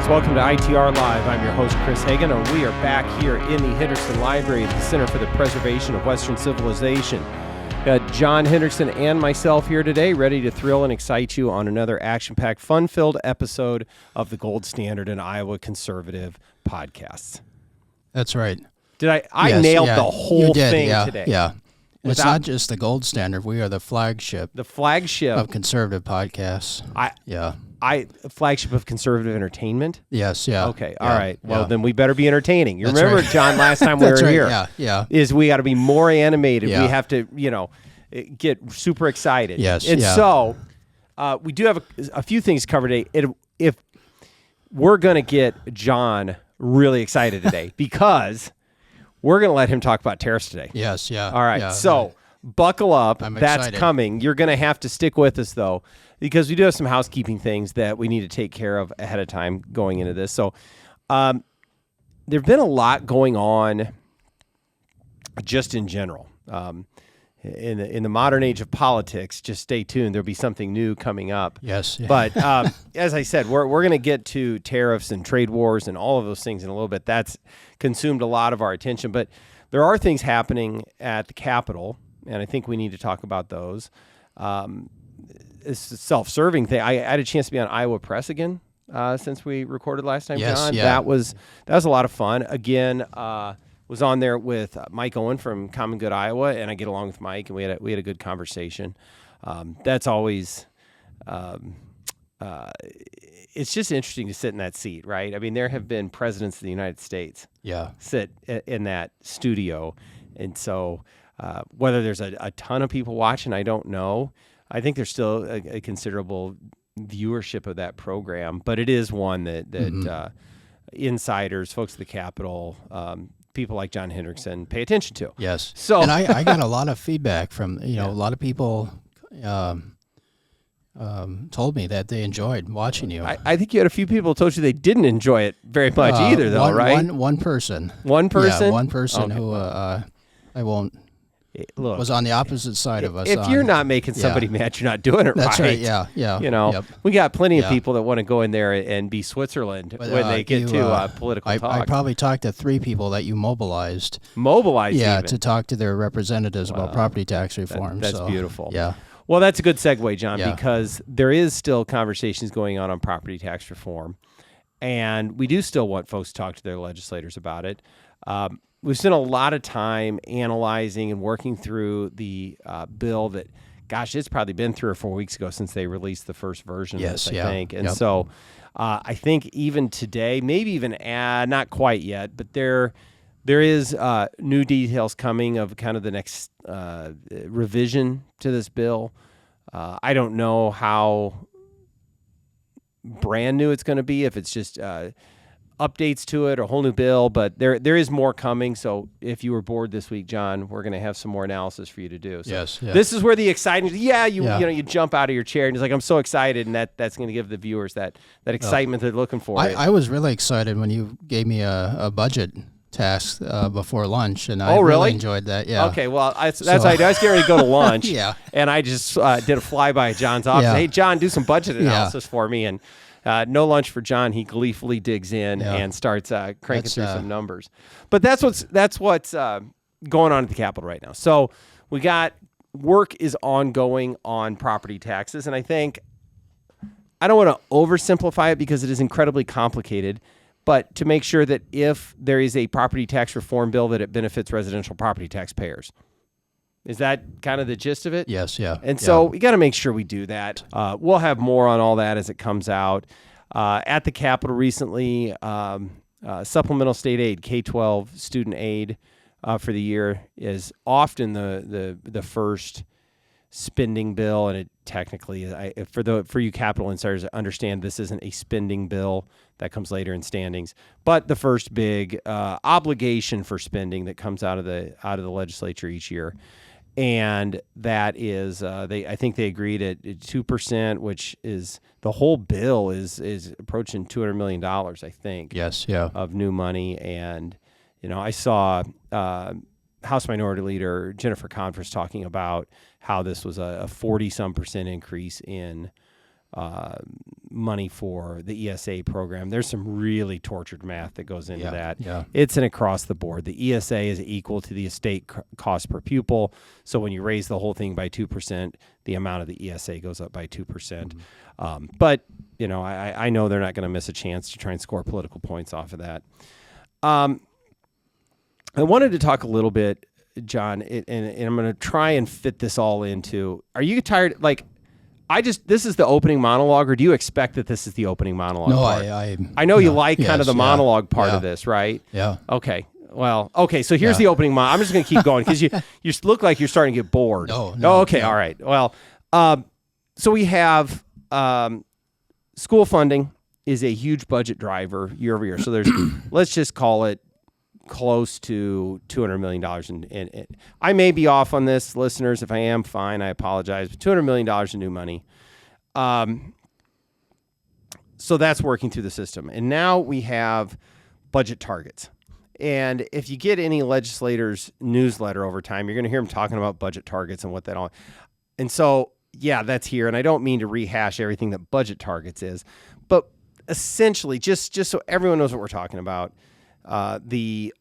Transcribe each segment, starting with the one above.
folks. Welcome to ITR Live. I'm your host, Chris Hagenow, and we are back here in the Hendrickson Library at the Center for the Preservation of Western Civilization. Got John Hendrickson and myself here today, ready to thrill and excite you on another action-packed, fun-filled episode of the Gold Standard in Iowa Conservative podcasts. That's right. Did I nailed the whole thing today. Yeah. It's not just the gold standard. We are the flagship. The flagship of conservative podcasts. Flagship of conservative entertainment? Yes, yeah. Okay, all right. Well, then we better be entertaining. You remember, John, last time we were here? Yeah. Is we got to be more animated. Yeah. We have to, get super excited. Yes, and so we do have a few things covered today. If we're going to get John really excited today because we're going to let him talk about tariffs today. Yes, yeah. All right, so buckle up. That's excited. Coming. You're going to have to stick with us, though, because we do have some housekeeping things that we need to take care of ahead of time going into this. So there have been a lot going on just in general. In the modern age of politics, just stay tuned. There'll be something new coming up. Yes. Yeah. But as I said, we're going to get to tariffs and trade wars and all of those things in a little bit. That's consumed a lot of our attention. But there are things happening at the Capitol, and I think we need to talk about those. It's a self-serving thing. I had a chance to be on Iowa Press again since we recorded last time, yes, John. Yeah. That was a lot of fun. Again, was on there with Mike Owen from Common Good Iowa, and I get along with Mike, and we had a good conversation. That's always it's just interesting to sit in that seat, right? I mean, there have been presidents of the United States sit in that studio, and so whether there's a ton of people watching, I don't know. I think there's still a considerable viewership of that program, but it is one that insiders, folks at the Capitol, people like John Hendrickson pay attention to. Yes. So, and I got a lot of feedback from, a lot of people told me that they enjoyed watching you. I think you had a few people told you they didn't enjoy it very much either, though, right? One person. One person? Yeah, one person who I won't. Look, was on the opposite side of us. If you're not making somebody mad, you're not doing it right. That's right, yeah. We got plenty of people that want to go in there and be Switzerland when they get to political talk. I probably talked to 3 people that you mobilized. Yeah, to talk to their representatives about property tax reform. That's beautiful. Yeah. Well, that's a good segue, John, because there is still conversations going on property tax reform, and we do still want folks to talk to their legislators about it. We've spent a lot of time analyzing and working through the bill that, gosh, it's probably been 3 or 4 weeks ago since they released the first version of this, I think. And so I think even today, maybe even not quite yet, but there is new details coming of kind of the next revision to this bill. I don't know how brand new it's going to be, if it's just updates to it or a whole new bill, but there is more coming. So if you were bored this week, John, we're going to have some more analysis for you to do. So yes. Yeah. This is where the exciting, you jump out of your chair and it's like, I'm so excited, and that's going to give the viewers that excitement they're looking for. I was really excited when you gave me a budget task before lunch, and I really enjoyed that. Yeah. Okay. Well, that's how I do. I was getting ready to go to lunch. And I just did a flyby at John's office. Hey, John, do some budget analysis for me. And no lunch for John. He gleefully digs in and starts cranking through some numbers. But that's what's going on at the Capitol right now. So we got work is ongoing on property taxes, and I think I don't want to oversimplify it because it is incredibly complicated. But to make sure that if there is a property tax reform bill, that it benefits residential property taxpayers. Is that kind of the gist of it? Yes, yeah. And so we got to make sure we do that. We'll have more on all that as it comes out. At the Capitol recently, supplemental state aid, K-12 student aid for the year is often the first spending bill, and it technically, for you Capitol insiders, understand this isn't a spending bill. That comes later in standings, but the first big obligation for spending that comes out of the legislature each year, and that is I think they agreed at 2%, which is the whole bill is approaching $200 million, I think. Yes, yeah, of new money, and I saw House Minority Leader Jennifer Converse talking about how this was a 40-some% increase in money for the ESA program. There's some really tortured math that goes into that. Yeah. It's an across the board. The ESA is equal to the estate cost per pupil. So when you raise the whole thing by 2%, the amount of the ESA goes up by 2%. But, I know they're not going to miss a chance to try and score political points off of that. I wanted to talk a little bit, John, and I'm going to try and fit this all into, are you tired? This is the opening monologue, or do you expect that this is the opening monologue? No, part? I know you like kind of the monologue part of this, right? Yeah. Okay. Well, okay. So here's the opening monologue. I'm just going to keep going because you look like you're starting to get bored. No. Okay. No. All right. Well, so we have school funding is a huge budget driver year over year. So there's, let's just call it close to $200 million. And I may be off on this, listeners. If I am, fine, I apologize. But $200 million in new money. So that's working through the system. And now we have budget targets. And if you get any legislators' newsletter over time, you're going to hear them talking about budget targets and what that all. And so, yeah, that's here. And I don't mean to rehash everything that budget targets is, but essentially, just so everyone knows what we're talking about, the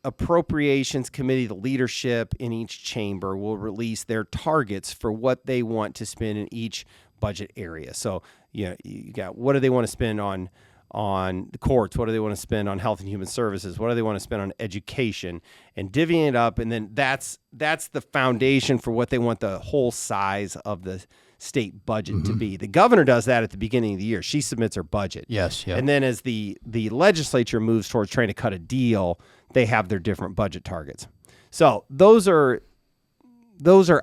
Appropriations Committee, the leadership in each chamber will release their targets for what they want to spend in each budget area. So, you got what do they want to spend on the courts? What do they want to spend on health and human services? What do they want to spend on education? And divvying it up, and then that's the foundation for what they want the whole size of the state budget to be. The governor does that at the beginning of the year. She submits her budget. Yes. Yeah. And then as the legislature moves towards trying to cut a deal, they have their different budget targets. So those are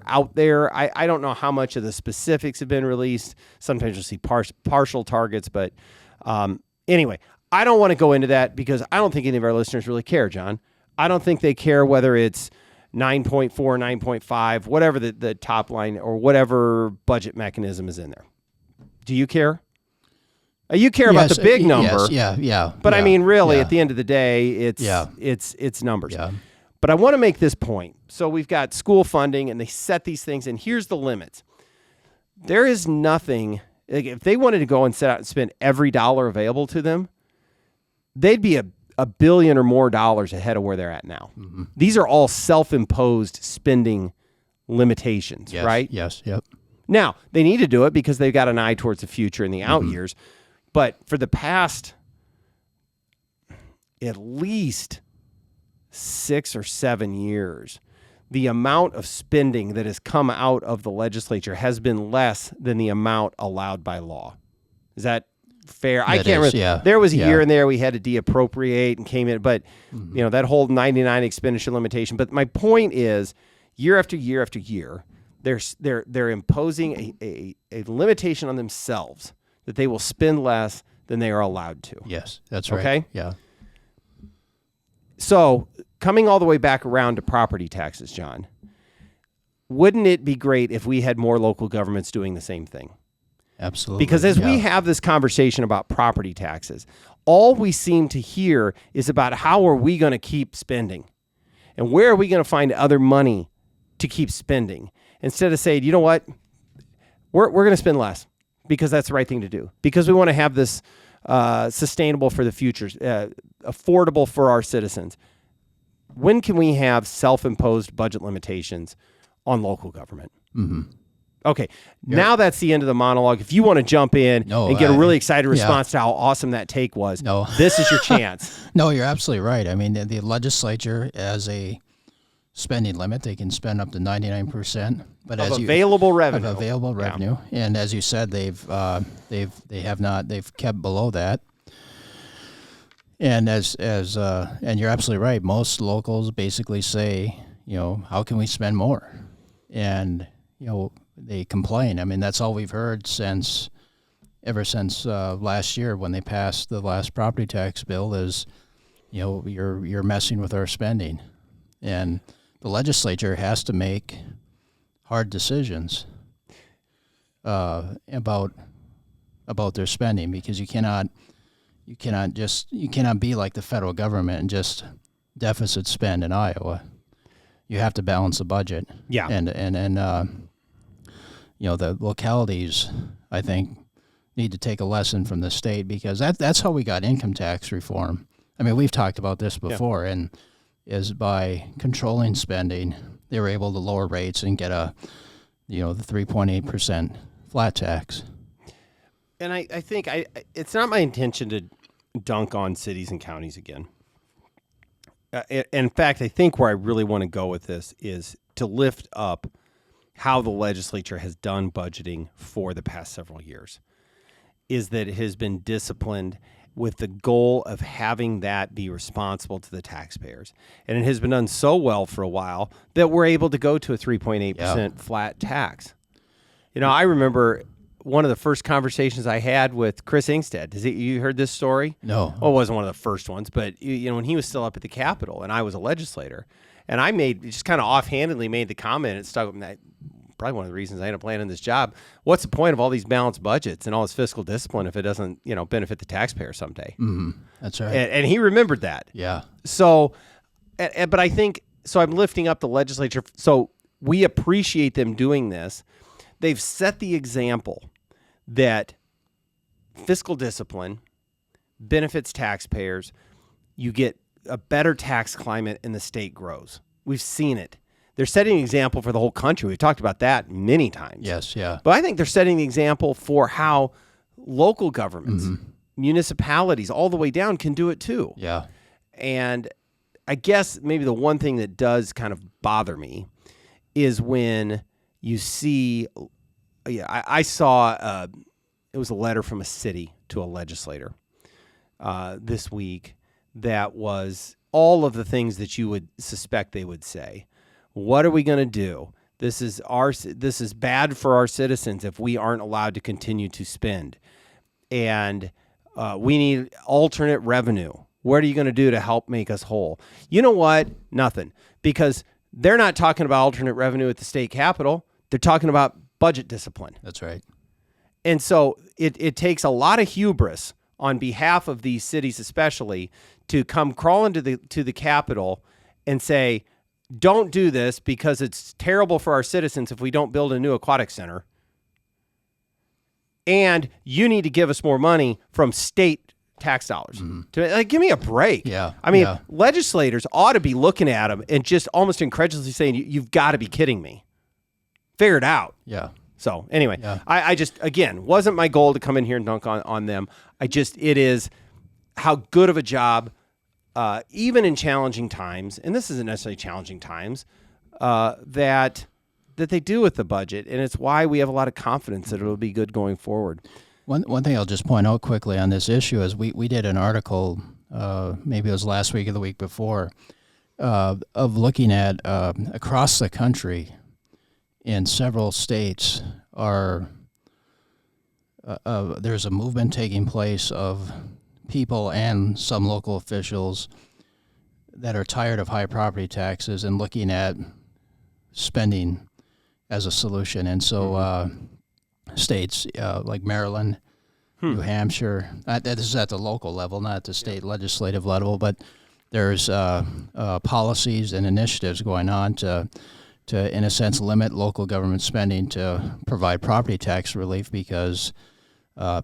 out there. I don't know how much of the specifics have been released. Sometimes you'll see partial targets, but anyway, I don't want to go into that because I don't think any of our listeners really care, John. I don't think they care whether it's 9.4, 9.5, whatever the top line or whatever budget mechanism is in there. Do you care? You care about the big number. Yes, yeah. But I mean, really, at the end of the day, it's numbers. Yeah. But I want to make this point. So we've got school funding, and they set these things, and here's the limits. There is nothing. If they wanted to go and set out and spend every dollar available to them, they'd be a billion or more dollars ahead of where they're at now. Mm-hmm. These are all self-imposed spending limitations, right? Yes, yep. Now, they need to do it because they've got an eye towards the future and the out years. But for the past at least 6 or 7 years, the amount of spending that has come out of the legislature has been less than the amount allowed by law. Is that fair? I can't remember. Yeah. There was a year in there we had to deappropriate and came in, but that whole 99 expenditure limitation. But my point is, year after year after year, they're imposing a limitation on themselves that they will spend less than they are allowed to. Yes, that's right. Okay? Yeah. So, coming all the way back around to property taxes, John, wouldn't it be great if we had more local governments doing the same thing? Absolutely. Because as we have this conversation about property taxes, all we seem to hear is about how are we going to keep spending and where are we going to find other money to keep spending instead of saying, you know what, we're going to spend less because that's the right thing to do because we want to have this sustainable for the future, affordable for our citizens. When can we have self-imposed budget limitations on local government? Mm-hmm. Okay, now that's the end of the monologue. If you want to jump in and get a really excited response to how awesome that take was, this is your chance. No, you're absolutely right. I mean, the legislature has a spending limit. They can spend up to 99%, but of available revenue. Of available revenue, and as you said, they've kept below that. And and you're absolutely right. Most locals basically say, how can we spend more? And they complain. I mean, that's all we've heard ever since last year when they passed the last property tax bill is, you're messing with our spending, and the legislature has to make hard decisions about their spending because you cannot be like the federal government and just deficit spend in Iowa. You have to balance the budget. Yeah. And the localities, I think, need to take a lesson from the state, because that's how we got income tax reform. I mean, we've talked about this before, and is by controlling spending, they were able to lower rates and get the 3.8% flat tax. And I think it's not my intention to dunk on cities and counties again. In fact, I think where I really want to go with this is to lift up how the legislature has done budgeting for the past several years, is that it has been disciplined with the goal of having that be responsible to the taxpayers. And it has been done so well for a while that we're able to go to a 3.8% flat tax. I remember one of the first conversations I had with Chris Ingstead. You heard this story? No. Well, it wasn't one of the first ones, but when he was still up at the Capitol and I was a legislator, and I just kind of offhandedly made the comment, it stuck with me. Probably one of the reasons I ended up landing this job. What's the point of all these balanced budgets and all this fiscal discipline if it doesn't, benefit the taxpayer someday? That's right. And he remembered that. Yeah. So, but I think, so I'm lifting up the legislature. So we appreciate them doing this. They've set the example that fiscal discipline benefits taxpayers. You get a better tax climate and the state grows. We've seen it. They're setting an example for the whole country. We've talked about that many times. Yes, yeah. But I think they're setting the example for how local governments, municipalities, all the way down can do it too. Yeah. And I guess maybe the one thing that does kind of bother me is when you see, I saw, it was a letter from a city to a legislator this week that was all of the things that you would suspect they would say. What are we going to do? This is bad for our citizens if we aren't allowed to continue to spend. And we need alternate revenue. What are you going to do to help make us whole? You know what? Nothing. Because they're not talking about alternate revenue at the state capitol. They're talking about budget discipline. That's right. And so it takes a lot of hubris on behalf of these cities especially to come crawling to the Capitol and say, don't do this because it's terrible for our citizens if we don't build a new aquatic center. And you need to give us more money from state tax dollars. Give me a break. Yeah. I mean, legislators ought to be looking at them and just almost incredulously saying, you've got to be kidding me. Figure it out. Yeah. So anyway, I just, again, wasn't my goal to come in here and dunk on them. It is how good of a job, even in challenging times, and this isn't necessarily challenging times, that they do with the budget. And it's why we have a lot of confidence that it'll be good going forward. One thing I'll just point out quickly on this issue is we did an article, maybe it was last week or the week before, of looking at across the country in several states there's a movement taking place of people and some local officials that are tired of high property taxes and looking at spending as a solution. And so states like Maryland, New Hampshire, this is at the local level, not at the state legislative level, but there's policies and initiatives going on to, in a sense, limit local government spending to provide property tax relief because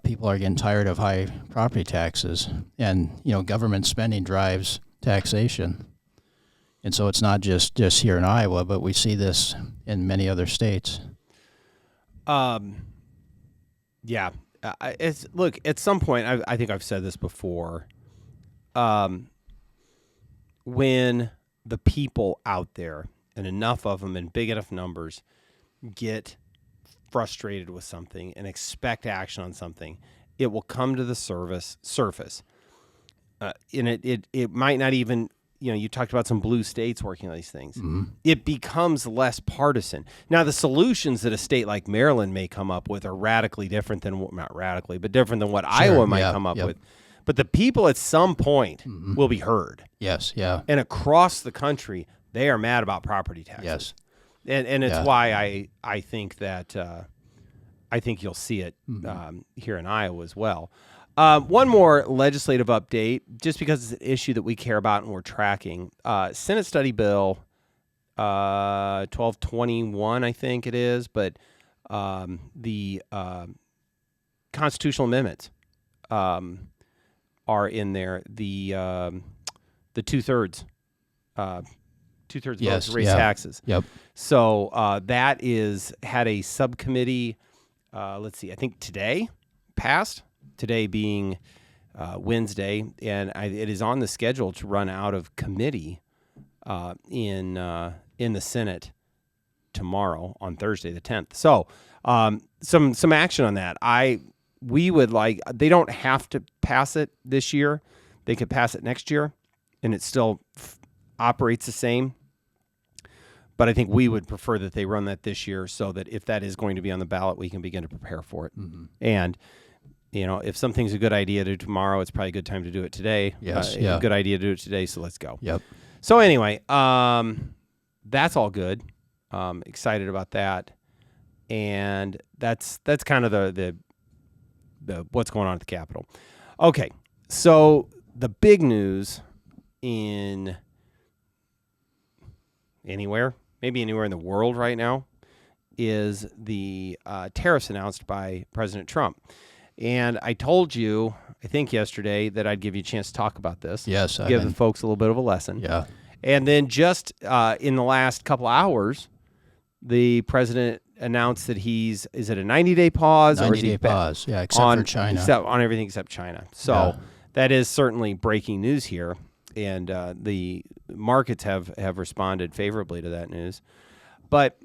people are getting tired of high property taxes. And, government spending drives taxation. And so it's not just here in Iowa, but we see this in many other states. Yeah. Look, at some point, I think I've said this before, when the people out there, and enough of them in big enough numbers, get frustrated with something and expect action on something, it will come to the surface. And it might not even, you talked about some blue states working on these things. Mm-hmm. It becomes less partisan. Now, the solutions that a state like Maryland may come up with are radically different than, not radically, but different than what Iowa might come up with. But the people at some point will be heard. Yes, yeah. And across the country, they are mad about property taxes. Yes. And it's why I think that I think you'll see it here in Iowa as well. One more legislative update, just because it's an issue that we care about and we're tracking. Senate Study Bill 1221, I think it is, but the constitutional amendments are in there. The 2/3 votes to raise taxes. Yep. So that had a subcommittee. Let's see. I think today passed. Today being Wednesday, and it is on the schedule to run out of committee in the Senate tomorrow on Thursday the 10th. So some action on that. We would like. They don't have to pass it this year. They could pass it next year, and it still operates the same. But I think we would prefer that they run that this year so that if that is going to be on the ballot, we can begin to prepare for it. Mm-hmm. And, if something's a good idea to do tomorrow, it's probably a good time to do it today. Yes, A good idea to do it today, so let's go. Yep. So anyway, that's all good. Excited about that. And that's kind of the what's going on at the Capitol. Okay, so the big news maybe anywhere in the world right now, is the tariffs announced by President Trump. And I told you, I think yesterday, that I'd give you a chance to talk about this. Yes. Give the folks a little bit of a lesson. Yeah. And then just in the last couple hours, the president announced that is it a 90-day pause? 90-day pause, yeah, except for China. On everything except China. So that is certainly breaking news here. And the markets have responded favorably to that news. But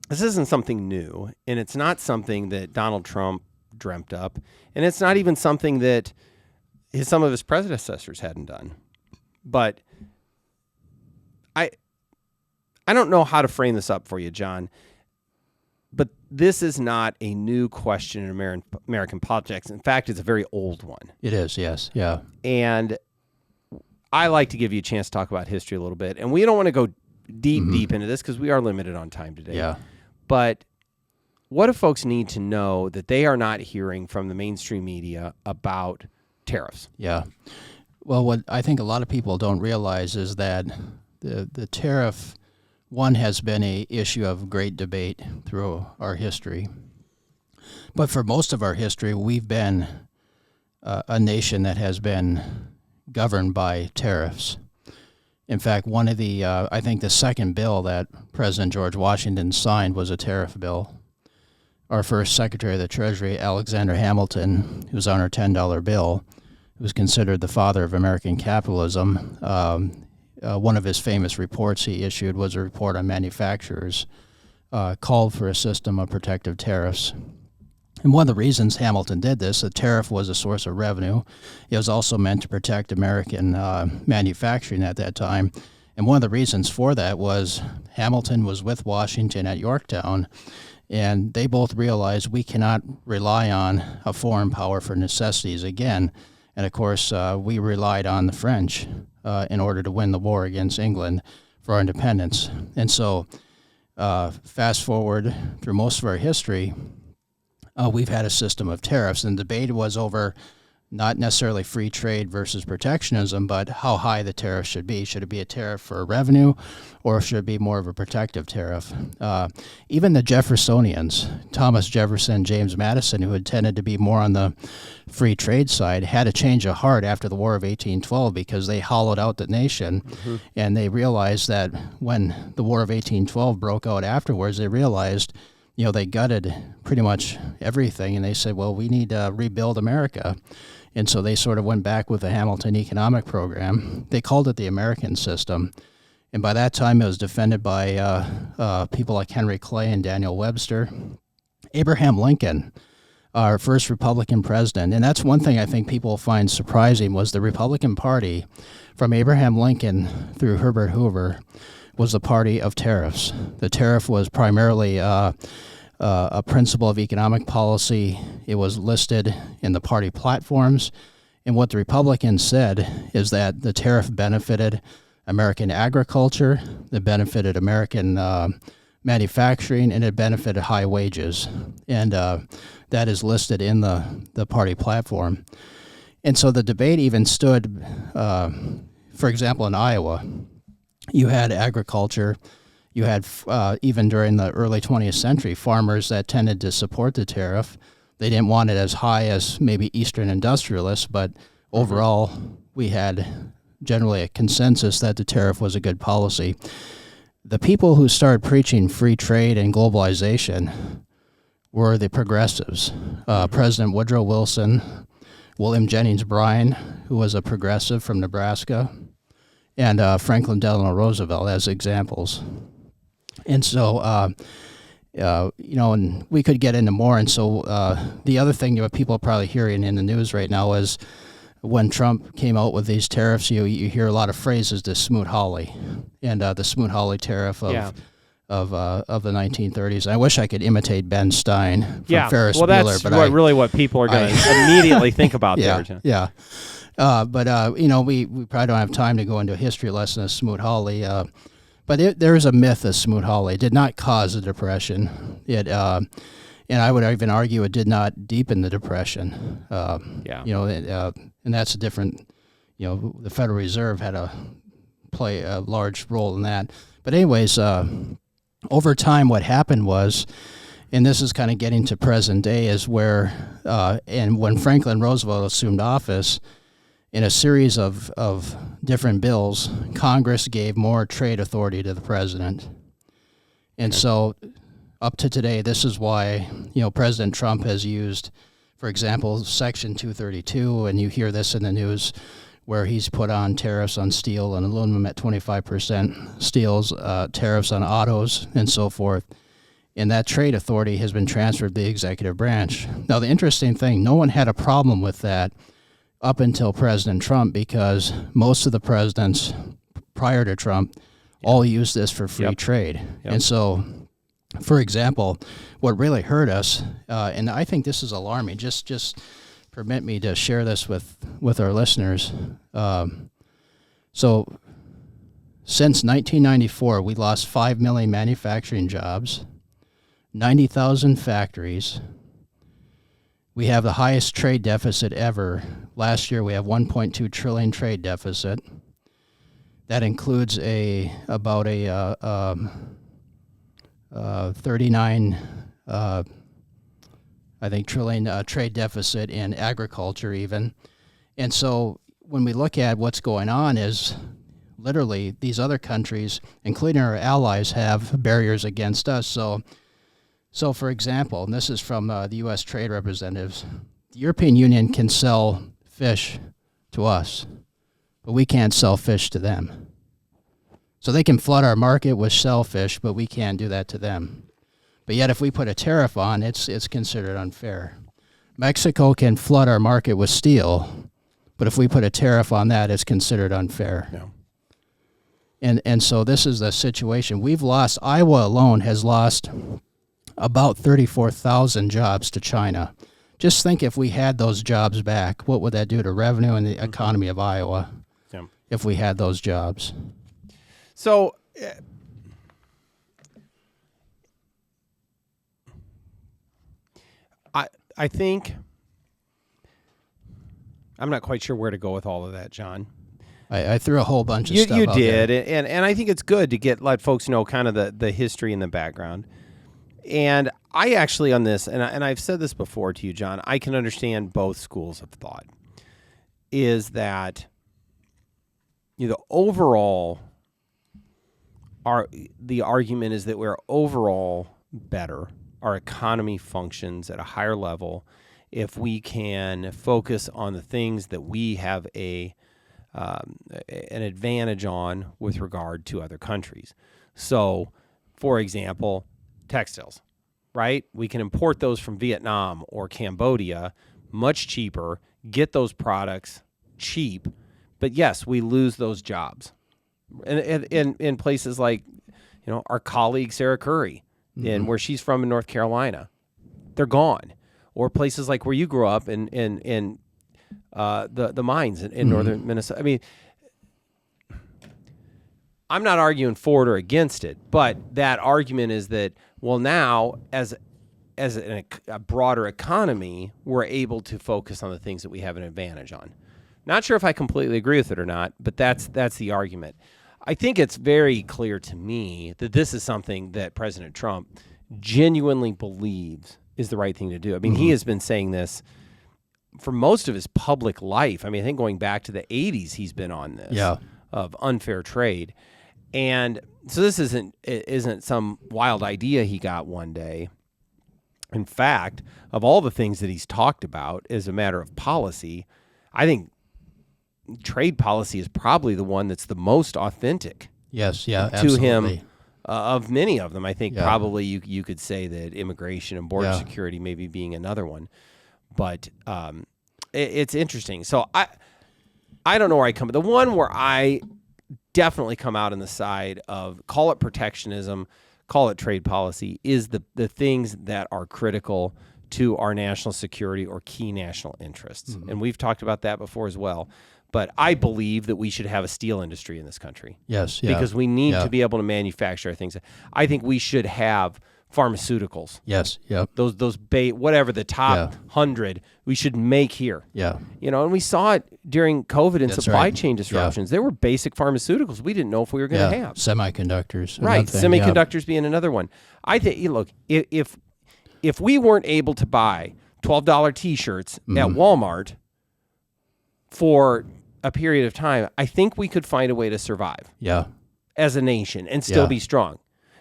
this isn't something new, and it's not something that Donald Trump dreamt up, and it's not even something that some of his predecessors hadn't done. But I don't know how to frame this up for you, John, but this is not a new question in American politics. In fact, it's a very old one. It is, yes, yeah. And I like to give you a chance to talk about history a little bit, and we don't want to go deep into this because we are limited on time today. Yeah. But what do folks need to know that they are not hearing from the mainstream media about tariffs? Yeah. Well, what I think a lot of people don't realize is that the tariff one has been a issue of great debate through our history. But for most of our history, we've been a nation that has been governed by tariffs. In fact, one of I think the second bill that President George Washington signed was a tariff bill. Our first Secretary of the Treasury, Alexander Hamilton, who was on our $10 bill, who was considered the father of American capitalism. One of his famous reports he issued was a report on manufacturers, called for a system of protective tariffs. And one of the reasons Hamilton did this, the tariff was a source of revenue. It was also meant to protect American manufacturing at that time. And one of the reasons for that was Hamilton was with Washington at Yorktown, and they both realized we cannot rely on a foreign power for necessities again. And of course, we relied on the French in order to win the war against England for our independence. And so fast forward through most of our history, we've had a system of tariffs, and the debate was over not necessarily free trade versus protectionism, but how high the tariff should be. Should it be a tariff for revenue, or should it be more of a protective tariff? Even the Jeffersonians, Thomas Jefferson, James Madison, who had tended to be more on the free trade side, had a change of heart after the War of 1812 because they hollowed out the nation, and they realized that when the War of 1812 broke out afterwards, they realized they gutted pretty much everything, and they said, well, we need to rebuild America. And so they sort of went back with the Hamilton economic program. They called it the American system. And by that time, it was defended by people like Henry Clay and Daniel Webster. Abraham Lincoln, our first Republican president, and that's one thing I think people find surprising, was the Republican Party, from Abraham Lincoln through Herbert Hoover, was the party of tariffs. The tariff was primarily a principle of economic policy. It was listed in the party platforms. And what the Republicans said is that the tariff benefited American agriculture, it benefited American manufacturing, and it benefited high wages. And that is listed in the party platform. And so the debate even stood, for example, in Iowa, you had agriculture. You had, even during the early 20th century, farmers that tended to support the tariff, They didn't want it as high as maybe Eastern industrialists, but overall, we had generally a consensus that the tariff was a good policy. The people who started preaching free trade and globalization were the progressives. President Woodrow Wilson, William Jennings Bryan, who was a progressive from Nebraska, and Franklin Delano Roosevelt as examples. And so, and we could get into more. And so the other thing that people are probably hearing in the news right now is when Trump came out with these tariffs, you hear a lot of phrases, the Smoot-Hawley, and the Smoot-Hawley tariff of the 1930s. I wish I could imitate Ben Stein from Ferris Bueller. That's really what people are going to immediately think about there. Yeah. But we probably don't have time to go into a history lesson of Smoot-Hawley. But there is a myth of Smoot-Hawley. It did not cause the Depression. And I would even argue it did not deepen the Depression. And that's a different. The Federal Reserve had to play a large role in that. But anyways, over time, what happened was, and this is kind of getting to present day, is where, and when Franklin Roosevelt assumed office, in a series of different bills, Congress gave more trade authority to the president. And so up to today, this is why, President Trump has used, for example, Section 232, and you hear this in the news, where he's put on tariffs on steel and aluminum at 25%, steel's tariffs on autos, and so forth. And that trade authority has been transferred to the executive branch. Now, the interesting thing, no one had a problem with that up until President Trump, because most of the presidents prior to Trump all used this for free trade. And so, for example, what really hurt us, and I think this is alarming, just permit me to share this with our listeners. So since 1994, we lost 5 million manufacturing jobs, 90,000 factories. We have the highest trade deficit ever. Last year, we have 1.2 trillion trade deficit. That includes about a 39, trillion trade deficit in agriculture even. And so when we look at what's going on is literally these other countries, including our allies, have barriers against us. So for example, and this is from the U.S. trade representatives, the European Union can sell fish to us, but we can't sell fish to them. So they can flood our market with shellfish, but we can't do that to them. But yet if we put a tariff on, it's considered unfair. Mexico can flood our market with steel, but if we put a tariff on that, it's considered unfair. Yeah. And so this is the situation. Iowa alone has lost about 34,000 jobs to China. Just think if we had those jobs back, what would that do to revenue and the economy of Iowa if we had those jobs? So, I think I'm not quite sure where to go with all of that, John. I threw a whole bunch of stuff. You did, and I think it's good to let folks know kind of the history and the background. And I actually on this, and I've said this before to you, John, I can understand both schools of thought. Is that overall, the argument is that we're overall better. Our economy functions at a higher level if we can focus on the things that we have an advantage on with regard to other countries. So, for example, textiles, right? We can import those from Vietnam or Cambodia much cheaper, get those products cheap, but yes, we lose those jobs. And in places like, our colleague Sarah Curry, in where she's from in North Carolina, they're gone. Or places like where you grew up in the mines in northern Minnesota. I mean, I'm not arguing for it or against it, but that argument is that, well, now as a broader economy, we're able to focus on the things that we have an advantage on. Not sure if I completely agree with it or not, but that's the argument. I think it's very clear to me that this is something that President Trump genuinely believes is the right thing to do. I mean, he has been saying this for most of his public life. I mean, I think going back to the 80s, he's been on this of unfair trade. And so this isn't some wild idea he got one day. In fact, of all the things that he's talked about as a matter of policy, I think trade policy is probably the one that's the most authentic. Yes, to absolutely. him of many of them. I think probably you could say that immigration and border security maybe being another one. But it's interesting. So I don't know where I come. The one where I definitely come out on the side of, call it protectionism, call it trade policy, is the things that are critical to our national security or key national interests. And we've talked about that before as well. But I believe that we should have a steel industry in this country. Yes, because we need to be able to manufacture things. I think we should have pharmaceuticals. Yes, yep. Those whatever the top 100 we should make here. Yeah. And we saw it during COVID and supply chain disruptions. Yeah. There were basic pharmaceuticals we didn't know if we were going to have. Semiconductors. Right, semiconductors being another one. I think, look, if we weren't able to buy $12 T-shirts at Walmart for a period of time, I think we could find a way to survive. Yeah. As a nation and still be strong.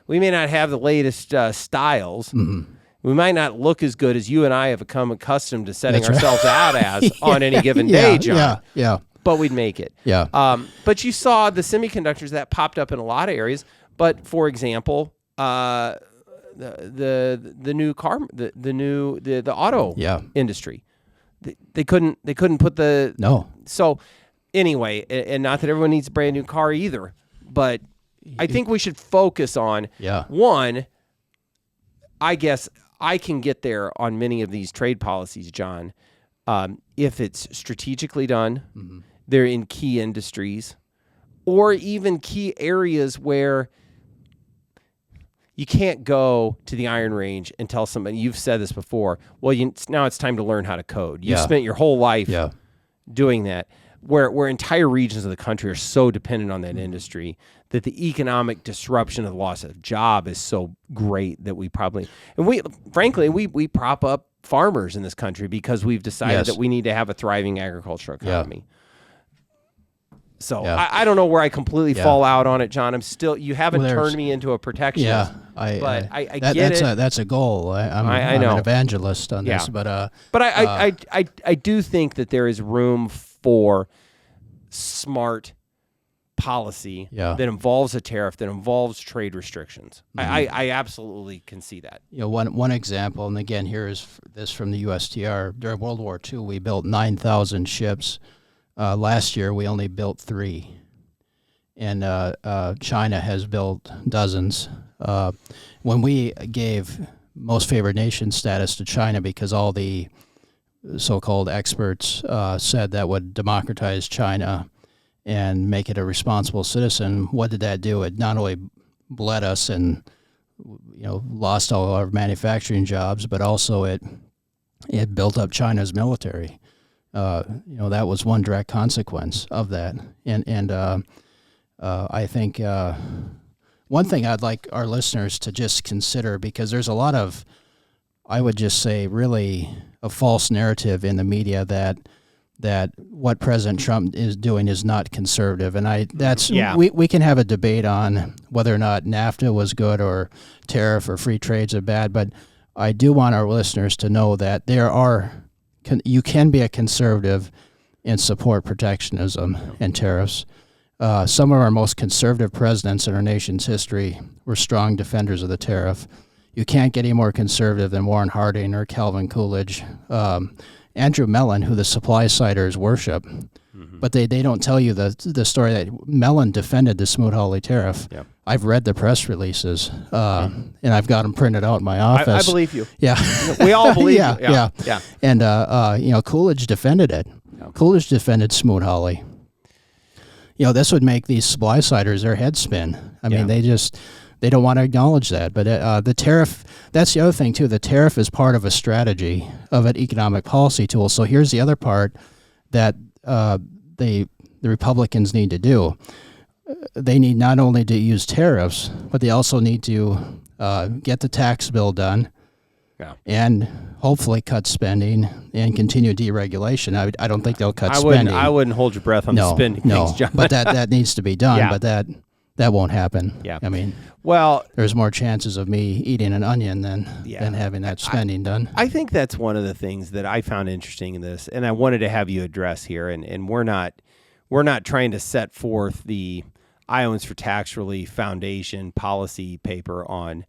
We may not have the latest styles. We might not look as good as you and I have become accustomed to setting ourselves out as on any given day, John. Yeah. But we'd make it. Yeah. But you saw the semiconductors that popped up in a lot of areas. But for example, the new car, the auto industry, they couldn't put the So anyway, and not that everyone needs a brand new car either, but I think we should focus on one. I guess I can get there on many of these trade policies, John, if it's strategically done, they're in key industries, or even key areas where you can't go to the Iron Range and tell somebody, you've said this before, well, now it's time to learn how to code. You spent your whole life doing that, where entire regions of the country are so dependent on that industry that the economic disruption of the loss of job is so great that we probably, and we prop up farmers in this country because we've decided that we need to have a thriving agricultural economy. So I don't know where I completely fall out on it, John. You haven't turned me into a protectionist. I get it. That's a goal. I'm know. an evangelist on this, but I do think that there is room for smart policy that involves a tariff, that involves trade restrictions. I absolutely can see that. One example, and again, here is this from the USTR. During World War II, we built 9,000 ships. Last year, we only built 3. And China has built dozens. When we gave most favored nation status to China because all the so-called experts said that would democratize China and make it a responsible citizen, what did that do? It not only bled us and lost all our manufacturing jobs, but also it built up China's military. That was one direct consequence of that. And I think one thing I'd like our listeners to just consider, because there's a lot of, I would just say, really a false narrative in the media that what President Trump is doing is not conservative. And we can have a debate on whether or not NAFTA was good or tariff or free trades are bad, but I do want our listeners to know that you can be a conservative and support protectionism and tariffs. Some of our most conservative presidents in our nation's history were strong defenders of the tariff. You can't get any more conservative than Warren Harding or Calvin Coolidge. Andrew Mellon, who the supply-siders worship, but they don't tell you the story that Mellon defended the Smoot-Hawley tariff. Yeah. I've read the press releases, and I've got them printed out in my office. I believe you. Yeah. We all believe you. Yeah. And, Coolidge defended it. Yeah. Coolidge defended Smoot-Hawley. This would make these supply-siders, their heads spin. I mean, they don't want to acknowledge that. But the tariff, that's the other thing, too. The tariff is part of a strategy of an economic policy tool. So here's the other part that the Republicans need to do. They need not only to use tariffs, but they also need to get the tax bill done, and hopefully cut spending and continue deregulation. I don't think they'll cut spending. I wouldn't hold your breath on the spending things, John. But that needs to be done. But that won't happen. Yeah. I mean, well, there's more chances of me eating an onion than having that spending done. I think that's one of the things that I found interesting in this, and I wanted to have you address here. And we're not trying to set forth the Iowans for Tax Relief Foundation policy paper on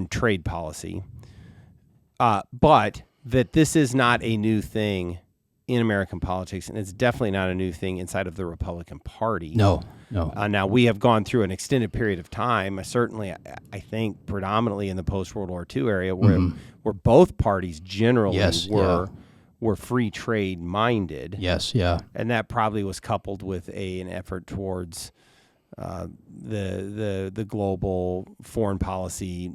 trade policy, but that this is not a new thing in American politics, and it's definitely not a new thing inside of the Republican Party. No. Now, we have gone through an extended period of time, certainly, I think, predominantly in the post-World War II area, where both parties generally were free trade minded. Yes, yeah. And that probably was coupled with an effort towards the global foreign policy,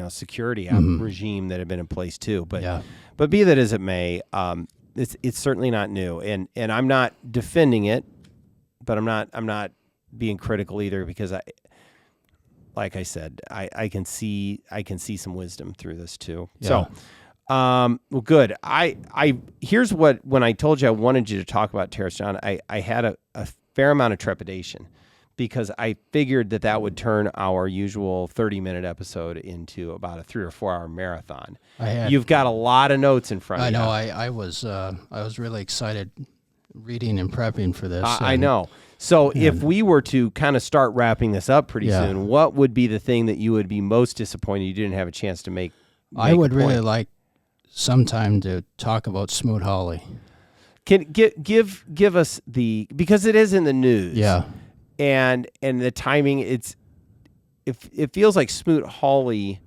security regime that had been in place too. But be that as it may, it's certainly not new, and I'm not defending it, but I'm not being critical either, because like I said, I can see some wisdom through this too. Yeah. So. Well, good. Here's when I told you I wanted you to talk about tariffs, John, I had a fair amount of trepidation, because I figured that would turn our usual 30-minute episode into about a 3 or 4 hour marathon. You've got a lot of notes in front of you. I know. I was really excited reading and prepping for this. I know. So if we were to kind of start wrapping this up pretty soon, what would be the thing that you would be most disappointed you didn't have a chance to make I would really like sometime to talk about Smoot-Hawley. Can give us because it is in the news. Yeah. And the timing, it feels like Smoot-Hawley.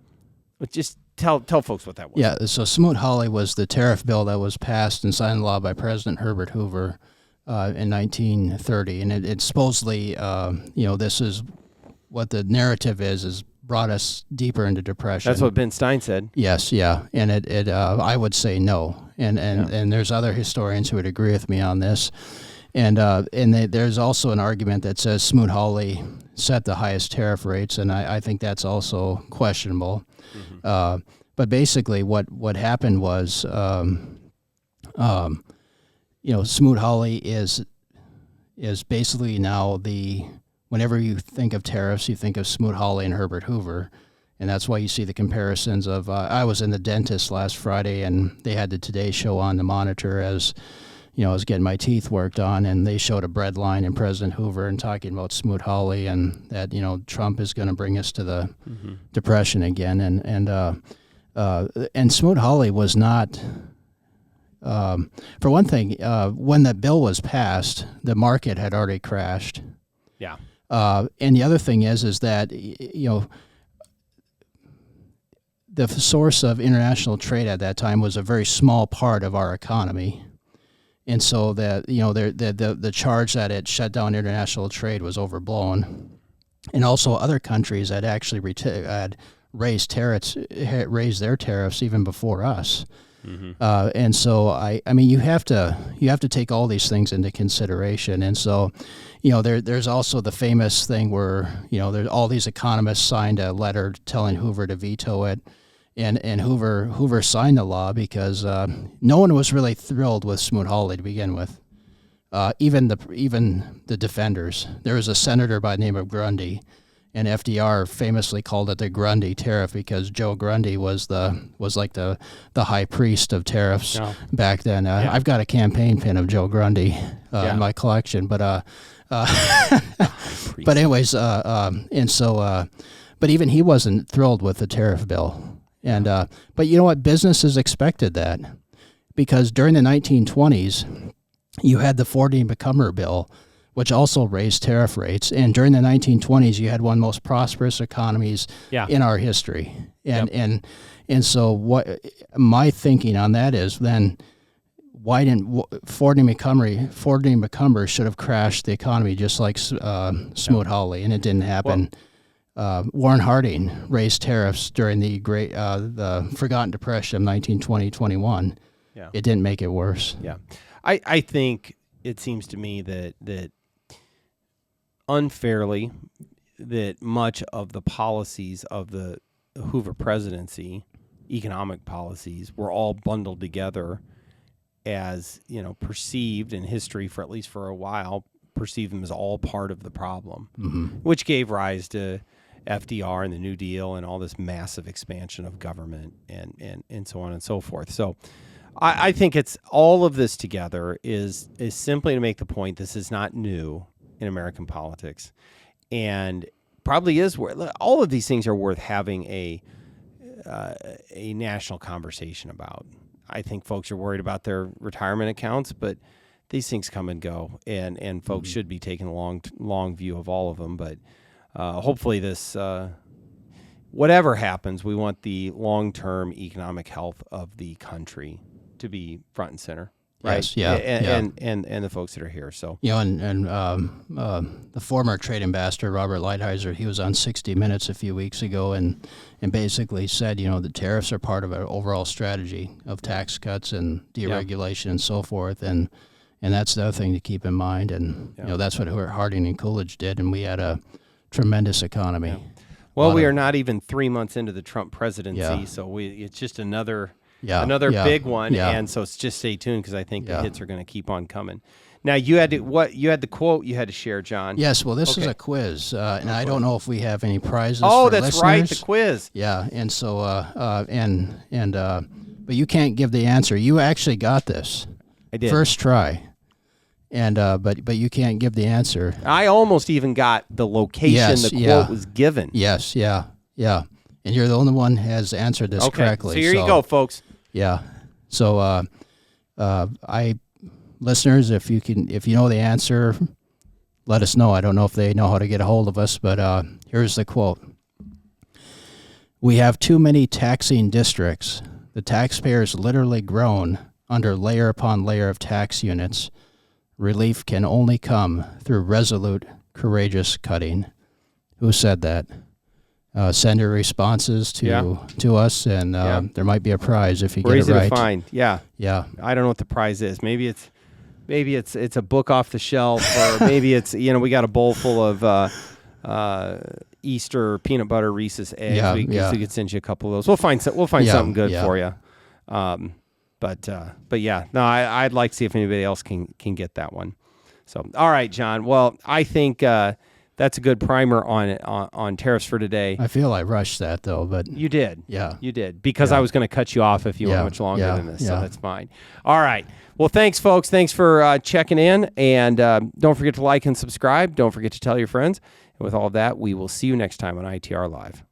Just tell folks what that was. Yeah, so Smoot-Hawley was the tariff bill that was passed and signed into law by President Herbert Hoover in 1930, and it supposedly, this is what the narrative is brought us deeper into depression. That's what Ben Stein said. Yes, yeah, and it I would say no, and there's other historians who would agree with me on this. And there's also an argument that says Smoot-Hawley set the highest tariff rates, and I think that's also questionable. Mm-hmm. But basically, what happened was, Smoot-Hawley is basically now whenever you think of tariffs, you think of Smoot-Hawley and Herbert Hoover, and that's why you see the comparisons of. I was in the dentist last Friday, and they had the Today Show on the monitor as. I was getting my teeth worked on, and they showed a bread line in President Hoover and talking about Smoot-Hawley and that, Trump is going to bring us to the Depression again. And Smoot-Hawley was not, for one thing, when the bill was passed, the market had already crashed. Yeah. And the other thing is that, the source of international trade at that time was a very small part of our economy. And so that the charge that it shut down international trade was overblown, and also other countries had actually had raised their tariffs even before us. Mm-hmm. And so I mean you have to take all these things into consideration. And so there's also the famous thing where there's all these economists signed a letter telling Hoover to veto it. And Hoover signed the law because no one was really thrilled with Smoot-Hawley to begin with. Even the defenders. There was a senator by the name of Grundy, and FDR famously called it the Grundy tariff because Joe Grundy was like the high priest of tariffs back then. I've got a campaign pin of Joe Grundy in my collection, but anyways, and so but even he wasn't thrilled with the tariff bill. And but you know what? Businesses expected that because during the 1920s, you had the Ford-Macomber bill, which also raised tariff rates. And during the 1920s, you had one of the most prosperous economies in our history. And so what my thinking on that is then why didn't Ford-Macomber should have crashed the economy just like Smoot-Hawley, and it didn't happen. Warren Harding raised tariffs during the Forgotten Depression of 1920-21. Yeah. It didn't make it worse. Yeah. I think it seems to me that unfairly that much of the policies of the Hoover presidency economic policies were all bundled together as, perceived in history for at least for a while, perceived them as all part of the problem, which gave rise to FDR and the New Deal and all this massive expansion of government and so on and so forth. So I think it's all of this together is simply to make the point this is not new in American politics, and probably is worth, all of these things are worth having a national conversation about. I think folks are worried about their retirement accounts, but these things come and go, and folks should be taking a long view of all of them. But hopefully this, whatever happens, we want the long-term economic health of the country to be front and center. Right. Yes, yeah, and the folks that are here. So and the former trade ambassador Robert Lighthizer, he was on 60 Minutes a few weeks ago, and basically said, the tariffs are part of an overall strategy of tax cuts and deregulation and so forth, and that's the other thing to keep in mind. And that's what Harding and Coolidge did, and we had a tremendous economy. Yeah. Well, we are not even 3 months into the Trump presidency, so it's just another big one, and so just stay tuned because I think the hits are going to keep on coming. Now you had the quote you had to share, John. Yes, well, this is a quiz, and I don't know if we have any prizes. Oh, for that's listeners. right, the quiz. Yeah, and so but you can't give the answer. You actually got this. I did first try, and but you can't give the answer. I almost even got the location the quote was given. Yes, yeah. And you're the only one who has answered this correctly. So here you go, folks. Yeah. So listeners, if you know the answer, let us know. I don't know if they know how to get a hold of us, but here's the quote. We have too many taxing districts. The taxpayers literally groan under layer upon layer of tax units. Relief can only come through resolute, courageous cutting. Who said that? Send your responses to us, and there might be a prize if you get it right. Easy to find. Yeah. I don't know what the prize is. Maybe it's a book off the shelf, or maybe it's we got a bowl full of Easter peanut butter Reese's eggs. We could send you a couple of those. We'll find something good for you. But yeah, no, I'd like to see if anybody else can get that one. So all right, John. Well, I think that's a good primer on tariffs for today. I feel I rushed that though, but you did. Yeah, you did, because I was going to cut you off if you went much longer than this. So that's fine. All right. Well, thanks, folks. Thanks for checking in, and don't forget to like and subscribe. Don't forget to tell your friends. And with all of that, we will see you next time on ITR Live.